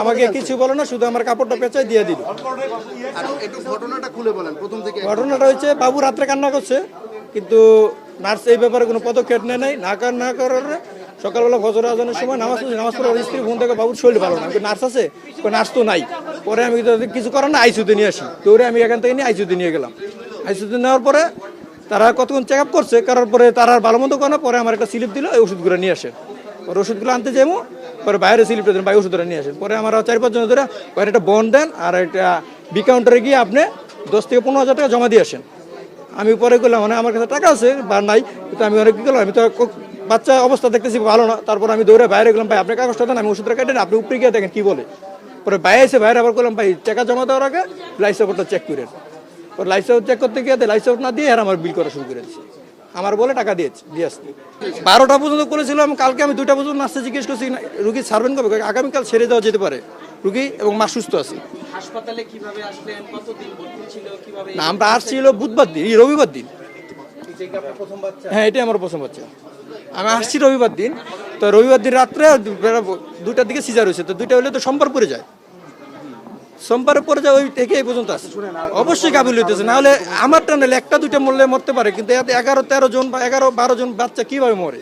আমাকে কিছু বলো না, শুধু আমার কাপড়টা পেঁচাই দিয়ে দিল। একটু ঘটনাটা খুলে বলেন প্রথম থেকে। ঘটনাটা হচ্ছে বাবু রাত্রে কান্না করছে, কিন্তু নার্স এই ব্যাপারে কোনো পদক্ষেপ নেয় নাই। না করার সকালবেলা ফজর আজানের সময় নামাজ পড়ে ওর স্ত্রী ফোন থেকে বাবুর শরীর ভালো না, নার্স আছে, নার্স তো নাই। পরে আমি কিছু করার না আইসিইউতে নিয়ে আসি, তো আমি এখান থেকে নিয়ে আইসিইউতে নিয়ে গেলাম। আইসিইউতে নেওয়ার পরে তারা কতক্ষণ চেক আপ করছে, করার পরে তারা আর ভালো মতো করে না। পরে আমার একটা স্লিপ দিল, এই ওষুধগুলো নিয়ে আসে। পরে ওষুধগুলো আনতে যাবো, পরে বাইরে স্লিপটা দেন, বাইরে ওষুধটা নিয়ে আসেন। পরে আমার 4-5 জন ধরে বাইরে একটা বন্ড দেন, আর একটা বি কাউন্টারে গিয়ে আপনি 10 থেকে 15 হাজার টাকা জমা দিয়ে আসেন। আমি পরে করলাম, মানে আমার কাছে টাকা আছে বা নাই, কিন্তু আমি অনেক কী করলাম, আমি তো বাচ্চা অবস্থা দেখতেছি ভালো না। তারপর আমি দৌড়ে বাইরে গেলাম, ভাই আপনি কাগজটা দেন, আমি ওষুধটা কেটেন, আপনি উপরে গিয়ে দেখেন কী বলে। পরে বাইরে এসে বাইরে আবার করলাম, ভাই টাকা জমা দেওয়ার আগে লাইফ সাপোর্টটা চেক করেন। পরে লাইফ সাপোর্ট চেক করতে গিয়ে লাইফ সাপোর্ট না দিয়ে আর আমার বিল করা শুরু করেছি। আমার বলে টাকা দিয়ে আসছি। 12টা পর্যন্ত করেছিলাম। কালকে আমি 2টা পর্যন্ত নার্সে জিজ্ঞেস করছি রুগী ছাড়বেন কবে, আগামীকাল ছেড়ে দেওয়া যেতে পারে, রুগী এবং মা সুস্থ আছে। হাসপাতালে কিভাবে আসলেন, কতদিন ভর্তি ছিল, কিভাবে? না, আমরা আসছিল বুধবার দিন, রবিবার দিন। হ্যাঁ, এটাই আমার প্রথম বাচ্চা। আমি আসছি রবিবার দিন, তো রবিবার দিন রাত্রে 2টার দিকে সিজার হয়েছে, তো 2টা হলে তো সোমবার পরে যায়, সোমবারে পরে যায়, ওই থেকে এই পর্যন্ত আসে। অবশ্যই কাবিল হইতেছে, না হলে আমারটা নাহলে 1টা-2টা মরলে মরতে পারে, কিন্তু এতে 11-13 জন বা 11-12 জন বাচ্চা কিভাবে মরে।